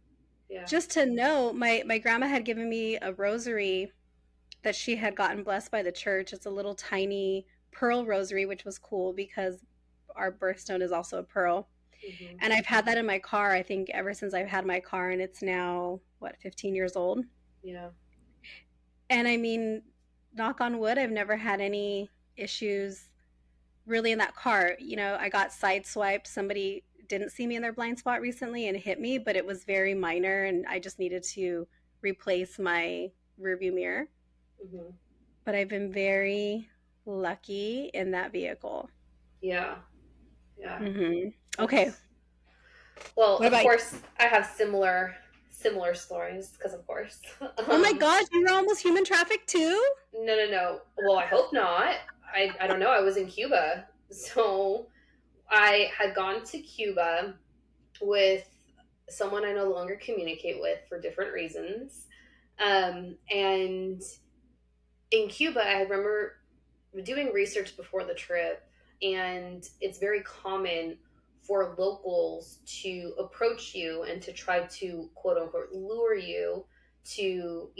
Yeah. just to know, my grandma had given me a rosary that she had gotten blessed by the church. It's a little tiny pearl rosary, which was cool because our birthstone is also a pearl. Hmm. And I've had that in my car, I think, ever since I've had my car, and it's now, what, 15 years old? Yeah. And I mean, knock on wood, I've never had any issues really in that car. I got sideswiped. Somebody didn't see me in their blind spot recently and hit me, but it was very minor, and I just needed to replace my rearview mirror. Hmm. But I've been very lucky in that vehicle. Yeah. Yeah. Okay. That's well, What of about you? course, I have similar stories because, of course. Oh my um, gosh, you were almost human trafficked too? no, no, no. Well, I hope not. I don't know. I was in Cuba, so I had gone to Cuba with someone I no longer communicate with for different reasons. And in Cuba, I remember doing research before the trip, and it's very common for locals to approach you and to try to quote unquote lure you to,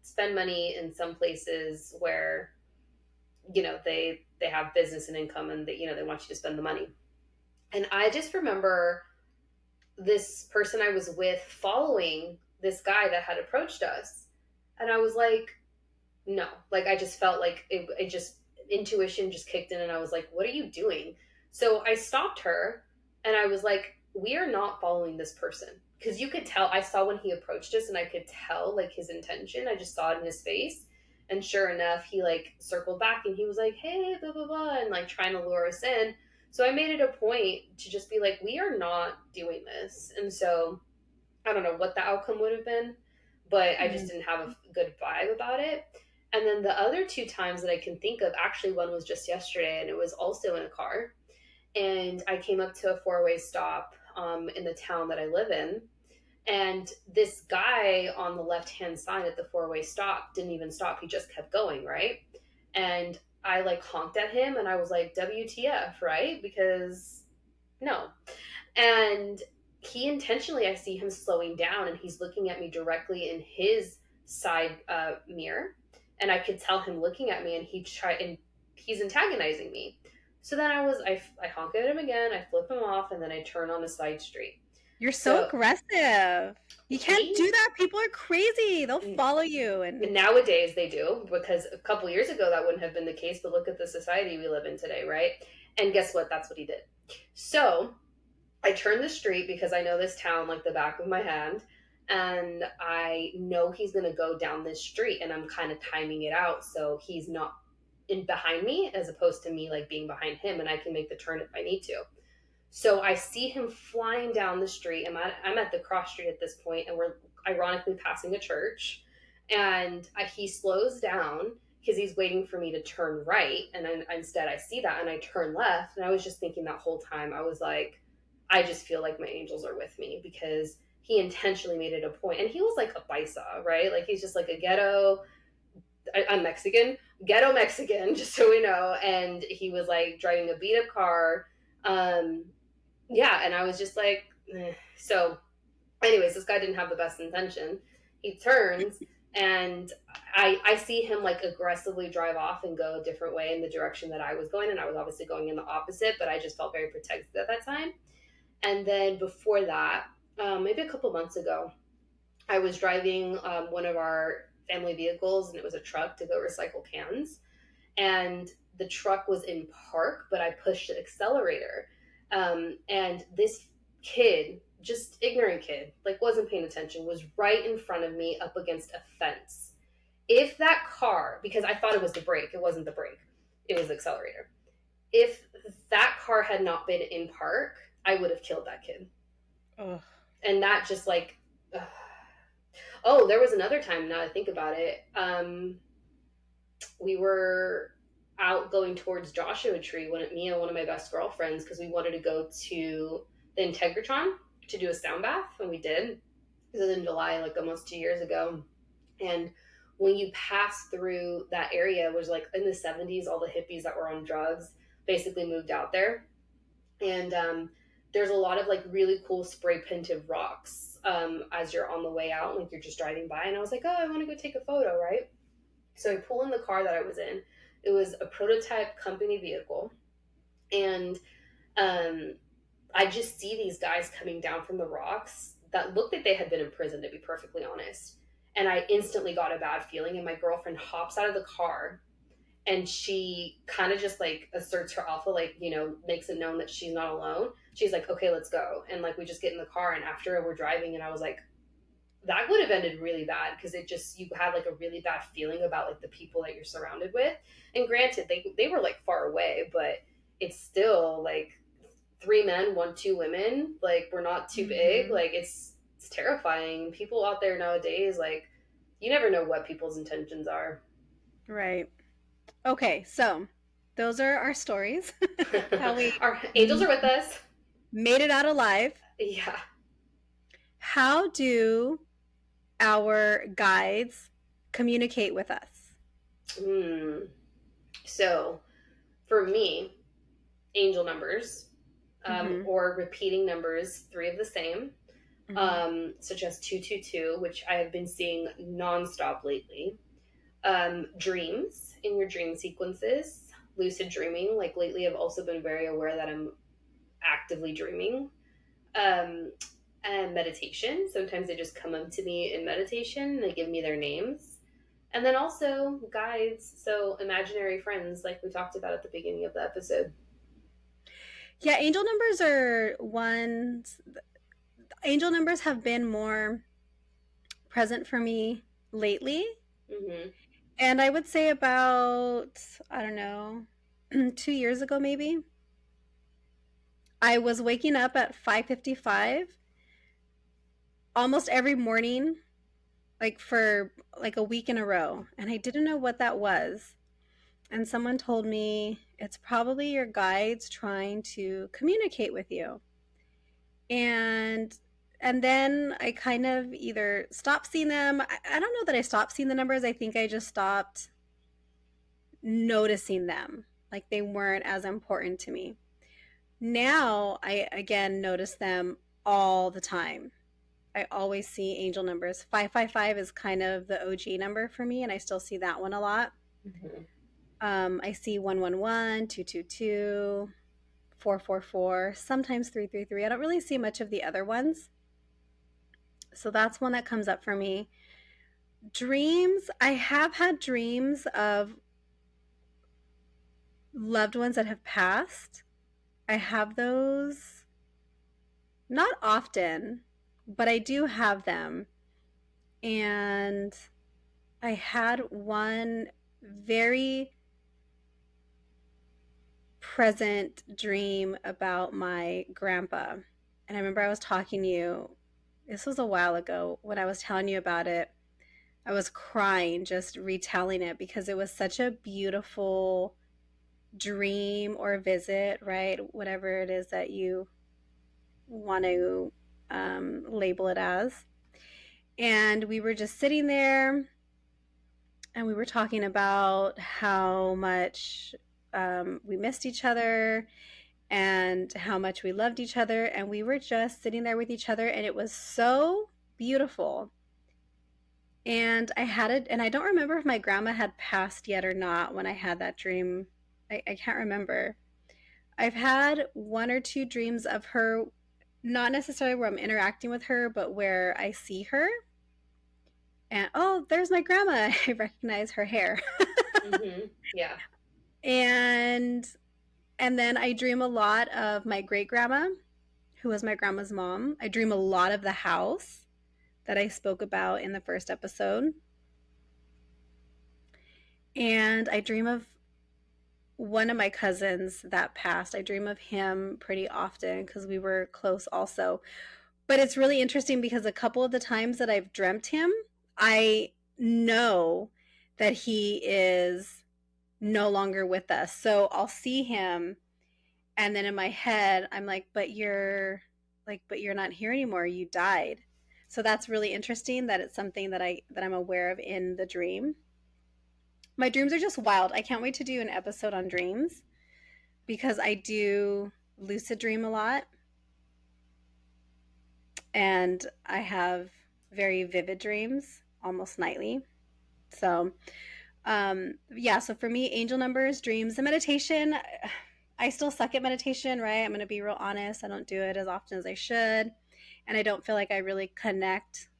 spend money in some places where, they have business and income, and they want you to spend the money. And I just remember this person I was with following this guy that had approached us. And I was like, no, like I just felt like it just intuition just kicked in, and I was like, what are you doing? So I stopped her, and I was like, we are not following this person, because you could tell. I saw when he approached us, and I could tell like his intention. I just saw it in his face. And sure enough, he like circled back, and he was like, hey, blah blah blah, and like trying to lure us in. So I made it a point to just be like, we are not doing this. And so I don't know what the outcome would have been, but I just Mm. didn't have a good vibe about it. And then the other two times that I can think of, actually, one was just yesterday, and it was also in a car. And I came up to a four-way stop in the town that I live in. And this guy on the left hand side at the four-way stop didn't even stop. He just kept going, right? And I like honked at him, and I was like, WTF, right? Because no. And he intentionally, I see him slowing down and he's looking at me directly in his side mirror, and I could tell him looking at me, and he's antagonizing me. So then I honk at him again, I flip him off, and then I turn on the side street. You're so So aggressive. You can't he do that. People are crazy. They'll follow you and nowadays they do, because a couple years ago that wouldn't have been the case, but look at the society we live in today, right? And guess what? That's what he did. So I turn the street because I know this town like the back of my hand, and I know he's going to go down this street, and I'm kind of timing it out so he's not in behind me, as opposed to me like being behind him, and I can make the turn if I need to. So I see him flying down the street. I'm at the cross street at this point, and we're ironically passing a church. And he slows down because he's waiting for me to turn right. And instead, I see that and I turn left. And I was just thinking that whole time, I was like, I just feel like my angels are with me, because he intentionally made it a point. And he was like a paisa, right? Like he's just like a ghetto. I'm Mexican, ghetto Mexican, just so we know. And he was like driving a beat up car. Um, yeah, and I was just like, eh. So anyways, this guy didn't have the best intention. He turns, and I see him like aggressively drive off and go a different way in the direction that I was going, and I was obviously going in the opposite, but I just felt very protected at that time. And then before that, maybe a couple months ago, I was driving one of our family vehicles, and it was a truck to go recycle cans, and the truck was in park, but I pushed the accelerator. And this kid, just ignorant kid, like wasn't paying attention, was right in front of me up against a fence. If that car, because I thought it was the brake, it wasn't the brake, it was the accelerator. If that car had not been in park, I would have killed that kid. ugh. And that just like, ugh. Oh, there was another time, now I think about it. We were out going towards Joshua Tree, me and one of my best girlfriends, because we wanted to go to the Integratron to do a sound bath, and we did. This was in July, like almost 2 years ago. And when you pass through that area, was like in the 70s, all the hippies that were on drugs basically moved out there. And there's a lot of like really cool spray painted rocks as you're on the way out, like you're just driving by. And I was like, oh, I want to go take a photo, right? So I pull in the car that I was in. It was a prototype company vehicle. And um, I just see these guys coming down from the rocks that looked like they had been in prison, to be perfectly honest. And I instantly got a bad feeling. And my girlfriend hops out of the car, and she kind of just like asserts her alpha, like, makes it known that she's not alone. She's like, okay, let's go. And like, we just get in the car, and after we're driving, and I was like, that would have ended really bad, because it just, you had like a really bad feeling about like the people that you're surrounded with. And granted, they were like far away, but it's still like three men, two women, like we're not too big, Mm-hmm. like it's terrifying. People out there nowadays, like, you never know what people's intentions are. Right. Okay, so those are our stories. How we Our angels m- are with us. made it out alive. Yeah. How do our guides communicate with us? Hmm. So for me, angel numbers, Mm-hmm. or repeating numbers, three of the same, Mm-hmm. such as 222, which I have been seeing nonstop lately. Dreams in your dream sequences, lucid dreaming. Like lately, I've also been very aware that I'm actively dreaming. Um, and meditation. Sometimes they just come up to me in meditation. They give me their names. And then also guides. So imaginary friends, like we talked about at the beginning of the episode. Yeah, angel numbers are ones. Angel numbers have been more present for me lately. Mm-hmm. And I would say about, I don't know, 2 years ago maybe, I was waking up at 5:55 almost every morning, like for like a week in a row. And I didn't know what that was. And someone told me it's probably your guides trying to communicate with you. And and then I kind of either stopped seeing them. I don't know that I stopped seeing the numbers. I think I just stopped noticing them. Like they weren't as important to me. Now I again notice them all the time. I always see angel numbers. 555 is kind of the OG number for me, and I still see that one a lot. Hmm. I see 111, 222, 444, sometimes 333. I don't really see much of the other ones. So that's one that comes up for me. Dreams, I have had dreams of loved ones that have passed. I have those not often, but I do have them. And I had one very present dream about my grandpa. And I remember I was talking to you, this was a while ago, when I was telling you about it. I was crying just retelling it because it was such a beautiful dream or visit, right? Whatever it is that you want to label it as. And we were just sitting there and we were talking about how much we missed each other and how much we loved each other. And we were just sitting there with each other, and it was so beautiful. And I had it, and I don't remember if my grandma had passed yet or not when I had that dream. I can't remember. I've had one or two dreams of her, not necessarily where I'm interacting with her, but where I see her and oh, there's my grandma. I recognize her hair. Hmm. Yeah. and and then I dream a lot of my great grandma, who was my grandma's mom. I dream a lot of the house that I spoke about in the first episode. And I dream of one of my cousins that passed. I dream of him pretty often because we were close also. But it's really interesting because a couple of the times that I've dreamt him, I know that he is no longer with us. So I'll see him, and then in my head I'm like but you're not here anymore. You died. So that's really interesting that it's something that I'm aware of in the dream. My dreams are just wild. I can't wait to do an episode on dreams because I do lucid dream a lot and I have very vivid dreams almost nightly. So, yeah, so for me, angel numbers, dreams, and meditation, I still suck at meditation, right? I'm going to be real honest. I don't do it as often as I should. And I don't feel like I really connect,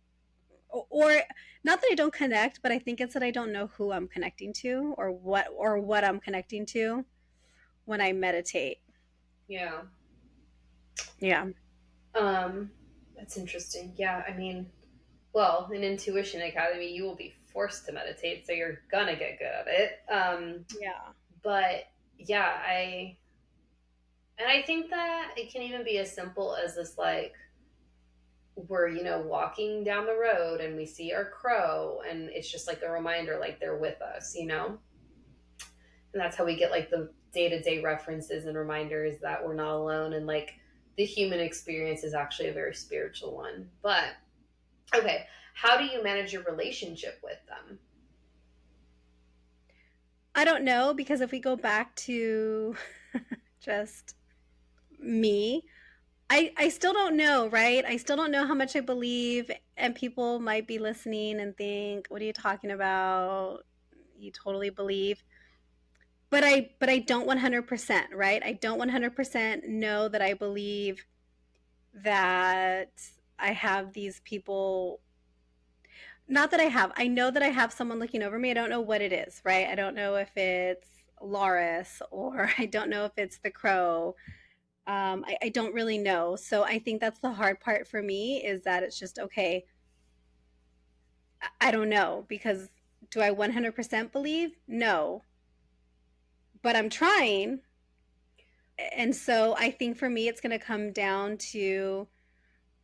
or not that I don't connect, but I think it's that I don't know who I'm connecting to or what I'm connecting to when I meditate. Yeah. Yeah. Um, that's interesting. Yeah, I mean, well, in Intuition Academy, you will be forced to meditate, so you're gonna get good at it. Yeah. But yeah, I think that it can even be as simple as this, like, we're, walking down the road and we see our crow, and it's just like a reminder, like they're with us, and that's how we get like the day-to-day references and reminders that we're not alone, and like the human experience is actually a very spiritual one. But okay, how do you manage your relationship with them? I don't know because if we go back to just me, I still don't know, right? I still don't know how much I believe, and people might be listening and think, "What are you talking about? You totally believe." But I don't 100%, right? I don't 100% know that I believe that I have these people, not that I have. I know that I have someone looking over me. I don't know what it is, right? I don't know if it's Loris or I don't know if it's the crow. I don't really know. So I think that's the hard part for me is that it's just okay. I don't know because do I 100% believe? No, but I'm trying. And so I think for me, it's going to come down to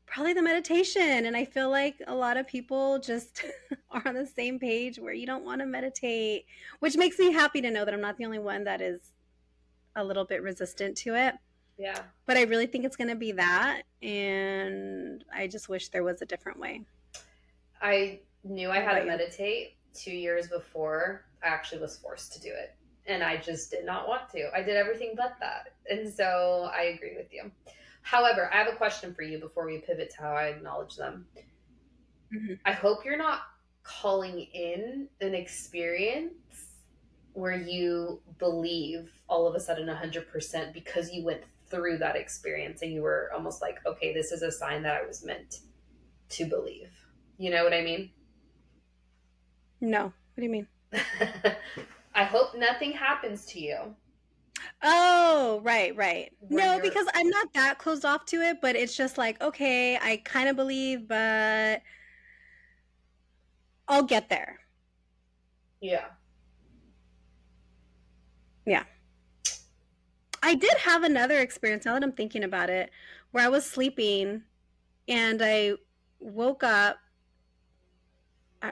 probably the meditation. And I feel like a lot of people just are on the same page where you don't want to meditate, which makes me happy to know that I'm not the only one that is a little bit resistant to it. Yeah, But I really think it's going to be that. And I just wish there was a different way. I knew I What had to about you? meditate 2 years before I actually was forced to do it. And I just did not want to. I did everything but that. And so I agree with you. However, I have a question for you before we pivot to how I acknowledge them. Mhm. I hope you're not calling in an experience where you believe all of a sudden 100% because you went through that experience and you were almost like, okay, this is a sign that I was meant to believe. You know what I mean? No. What do you mean? I hope nothing happens to you Oh, right, right. where No, you're, because I'm not that closed off to it, but it's just like, okay, I kind of believe, but I'll get there. yeah. Yeah. I did have another experience now that I'm thinking about it, where I was sleeping and woke up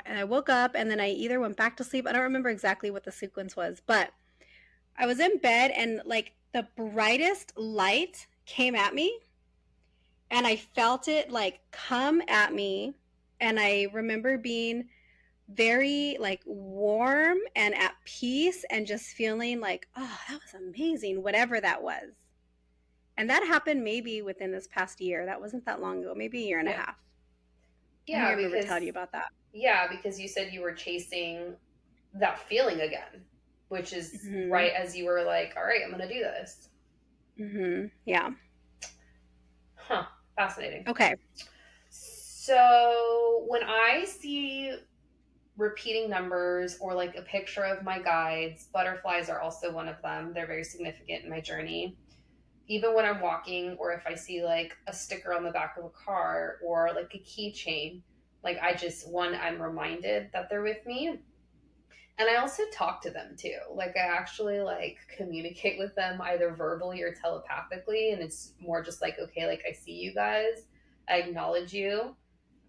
I woke up and then I either went back to sleep. I don't remember exactly what the sequence was, but I was in bed and like the brightest light came at me and I felt it like come at me. And I remember being very like warm and at peace and just feeling like, oh, that was amazing, whatever that was. And that happened maybe within this past year. That wasn't that long ago, maybe a year and a Yeah. half. I think I Yeah, remember because telling you about that. you said you were chasing that feeling again, which is Hmm. right as you were like, all right, I'm going to do this. Hmm. Yeah. Huh. Fascinating. Okay. So when I see repeating numbers or like a picture of my guides, butterflies are also one of them. They're very significant in my journey. Even when I'm walking, or if I see like a sticker on the back of a car or like a keychain, like I'm reminded that they're with me. And I also talk to them too. Like I actually like communicate with them either verbally or telepathically. And it's more just like, okay, like I see you guys, I acknowledge you.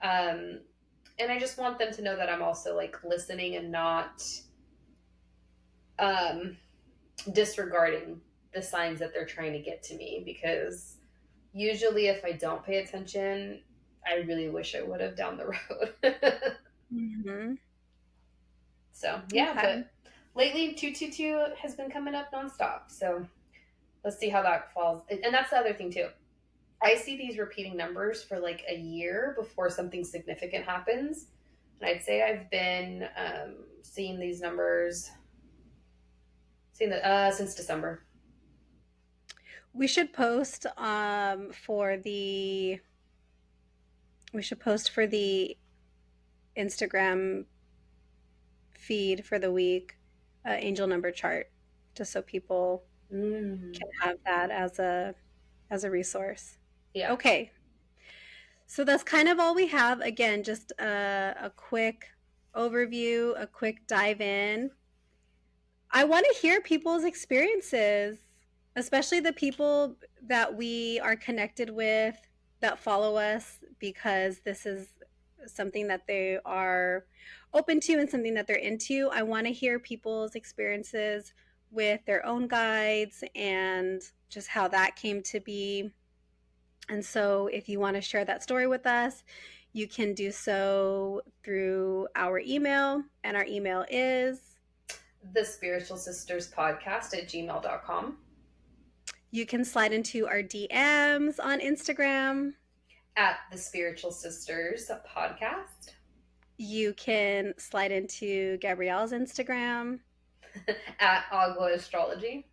Um, and I just want them to know that I'm also like listening and not um, disregarding the signs that they're trying to get to me, because usually if I don't pay attention, I really wish I would have down the road. Hmm. So yeah, Okay. but lately 222 has been coming up nonstop. So let's see how that falls. And that's the other thing too. I see these repeating numbers for like a year before something significant happens. And I'd say I've been seeing these numbers since December. We should post for the we should post for the Instagram feed for the week angel number chart just so people Mm, can have that as a resource. yeah. Okay. So that's kind of all we have. Again, just a quick overview, a quick dive in. I want to hear people's experiences, especially the people that we are connected with that follow us, because this is something that they are open to and something that they're into. I want to hear people's experiences with their own guides and just how that came to be. And so, if you want to share that story with us, you can do so through our email, and our email is. The Spiritual Sisters Podcast at gmail.com. You can slide into our DMs on Instagram. At the Spiritual Sisters Podcast. You can slide into Gabrielle's Instagram. At Agua Astrology.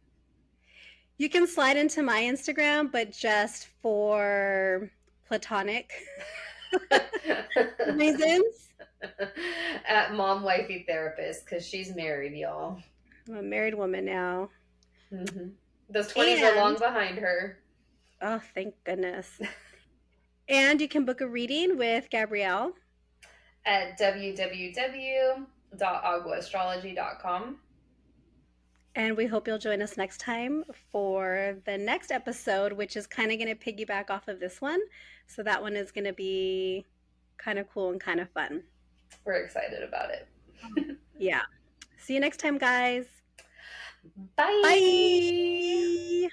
You can slide into my Instagram, but just for platonic reasons. At Mom Wifey Therapist, because she's married, y'all. I'm a married woman now. Mm-hmm. Those 20s are long And, behind her. oh, thank goodness. And you can book a reading with Gabrielle. At www.aguaastrology.com. And we hope you'll join us next time for the next episode, which is kind of going to piggyback off of this one. So that one is going to be kind of cool and kind of fun. We're excited about it. Yeah. See you next time, guys. Bye. Bye.